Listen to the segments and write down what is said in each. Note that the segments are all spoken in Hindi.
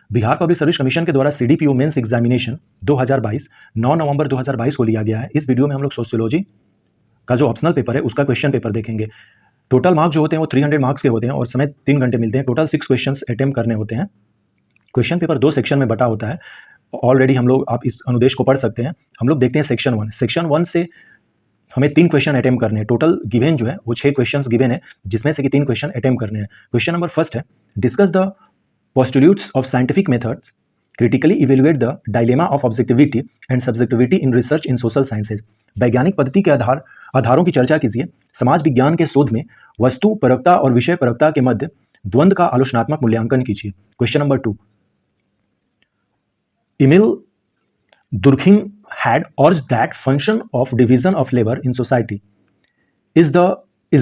बिहार पब्लिक सर्विस कमीशन के द्वारा सीडीपीओ मेंस एग्जामिनेशन 2022 9 नवंबर 2022 को लिया गया है। इस वीडियो में हम लोग सोशियोलॉजी का जो ऑप्शनल पेपर है उसका क्वेश्चन पेपर देखेंगे। टोटल मार्क्स जो होते हैं वो 300 मार्क्स के होते हैं और समय 3 घंटे मिलते हैं। टोटल 6 क्वेश्चंस अटेम्प्ट करने होते हैं। क्वेश्चन पेपर 2 सेक्शन में बटा होता है। ऑलरेडी हम लोग आप इस अनुदेश को पढ़ सकते हैं। हम लोग देखते हैं सेक्शन 1। सेक्शन 1 से हमें 3 क्वेश्चन अटेम्प्ट करने हैं। टोटल गिवन जो है वो 6 क्वेश्चंस गिवन है, जिसमें से कि 3 क्वेश्चन अटेम्प्ट करने हैं। क्वेश्चन नंबर फर्स्ट है, discuss the postulates of scientific methods, critically evaluate the dilemma of objectivity and subjectivity in research in social sciences। वैज्ञानिक पद्धति के आधारों की चर्चा कीजिए। समाज विज्ञान के शोध में वस्तु परकता और विषय परकता के मध्य द्वंद्व का आलोचनात्मक मूल्यांकन कीजिए। Question number 2, Emil Durkheim had urged that function of division of labor in society is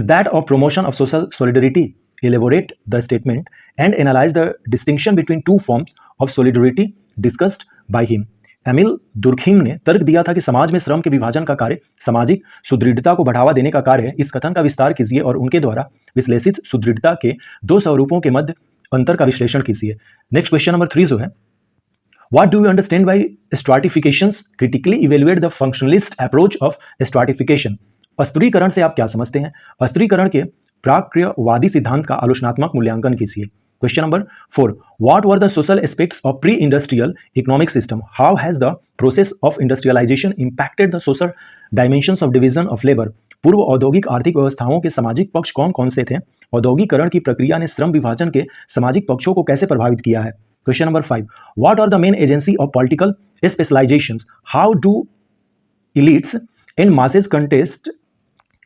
that of promotion of social solidarity। Elaborate the statement and analyze the distinction between two forms of solidarity discussed by him। Emile Durkheim ने तर्क दिया था कि समाज में श्रम के विभाजन का कार्य सामाजिक सुदृढ़ता को बढ़ावा देने का कार्य है। इस कथन का विस्तार कीजिए और उनके द्वारा विश्लेषित सुदृढ़ता के 2 स्वरूपों के मध्य अंतर का विश्लेषण कीजिए। नेक्स्ट क्वेश्चन नंबर 3 जो है, What do you understand by stratifications? Critically evaluate the functionalist approach of stratification। अस्तरीकरण से आप क्या समझते हैं? अस्तरीकरण के प्राक्रियवादी सिद्धांत का आलोचनात्मक मूल्यांकन कीजिए। Question number 4, What were the social aspects of pre-industrial economic system? How has the process of industrialization impacted the social dimensions of division of labor? पूर्व औद्योगिक आर्थिक व्यवस्थाओं के सामाजिक पक्ष कौन कौन से थे? औद्योगिकरण की प्रक्रिया ने श्रम विभाजन के सामाजिक पक्षों को कैसे प्रभावित किया है? Question number 5, What are the main agency of political specializations? How do elites and masses contest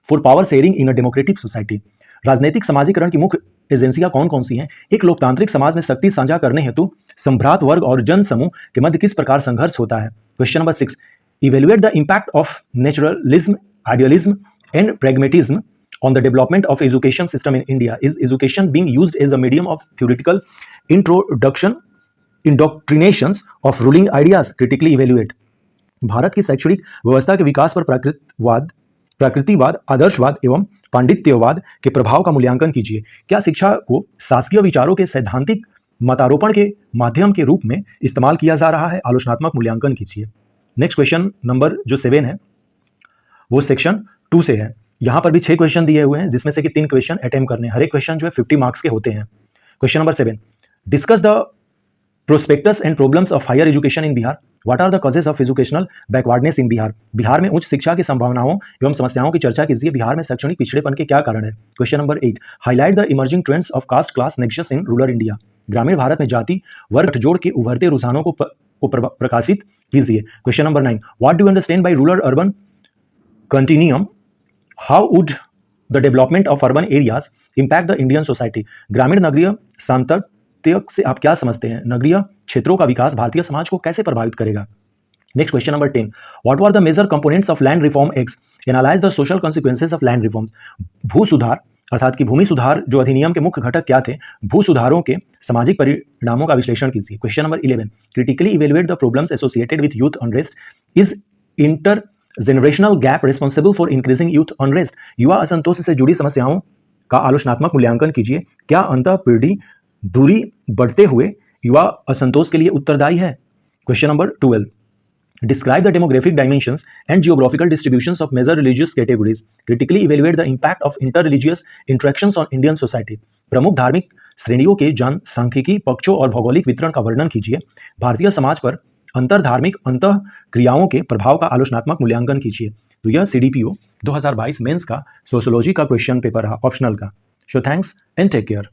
for power sharing in a democratic society? राजनीतिक समाजीकरण की मुख्य एजेंसियां कौन कौन सी हैं? एक लोकतांत्रिक समाज में शक्ति साझा करने हेतु संभ्रात वर्ग और जन समूह के मध्य किस प्रकार संघर्ष होता है? Question number 6, evaluate the impact of naturalism, idealism and pragmatism on the development of education system in India। Is education being used as a medium of theoretical indoctrinations of ruling ideas? Critically evaluate। Bharat की शैक्षणिक व्यवस्था के विकास पर प्राकृतिकवाद, आदर्शवाद एवं पांडित्यवाद के प्रभाव का मूल्यांकन कीजिए। क्या शिक्षा को शासकीय विचारों के सैद्धांतिक मतारोपण के माध्यम के रूप में इस्तेमाल किया जा रहा है? आलोचनात्मक मूल्यांकन कीजिए। नेक्स्ट क्वेश्चन नंबर जो 7 है वो सेक्शन 2 से है। यहाँ पर भी 6 क्वेश्चन दिए हुए हैं, जिसमें से कि 3 क्वेश्चन अटेम्प्ट करने हैं। हर एक क्वेश्चन जो है 50 मार्क्स के होते हैं। Question number 7, discuss the prospectus and problems of higher education in Bihar. What are the causes of educational backwardness in Bihar? Bihar में उच्च शिक्षा की संभावनाओं एवं समस्याओं की चर्चा कीजिए। बिहार में शैक्षणिक पिछड़ेपन के क्या कारण है? Question number 8, highlight the emerging trends of caste class nexus in rural India. ग्रामीण भारत में जाति वर्ग गठजोड़ के उभरते रुझानों को प्रकाशित कीजिए। Question number 9, what do you understand by rural urban continuum? How would the development of urban areas impact the Indian society? ग्रामीण नगरीय सांतत्य से आप क्या समझते हैं? नगरीय क्षेत्रों का विकास भारतीय समाज को कैसे प्रभावित करेगा? Next question number 10, what were the major components of land reform act? Analyse the social consequences of land reforms. भू सुधार अर्थात कि भूमि सुधार जो अधिनियम के मुख्य घटक क्या थे? भू सुधारों के सामाजिक परिणामों का विश्लेषण कीजिए। Question number 11, critically evaluate the problems associated with youth unrest. Is inter generational gap responsible for increasing youth unrest? युवा असंतोष से जुड़ी समस्याओं का आलोचनात्मक मूल्यांकन कीजिए। क्या अंतर पीढ़ी दूरी बढ़ते हुए युवा असंतोष के लिए उत्तरदायी है? Question number 12, describe the demographic dimensions and geographical distributions of major religious categories. Critically evaluate the impact of inter religious interactions on Indian society. प्रमुख धार्मिक श्रेणियों के जनसांख्यिकी पक्षों और भौगोलिक वितरण का वर्णन कीजिए। भारतीय समाज पर अंतर्धार्मिक अंतः क्रियाओं के प्रभाव का आलोचनात्मक मूल्यांकन कीजिए। तो यह सीडीपीओ 2022 मेंस का सोशियोलॉजी का क्वेश्चन पेपर है, ऑप्शनल का। So thanks and take care.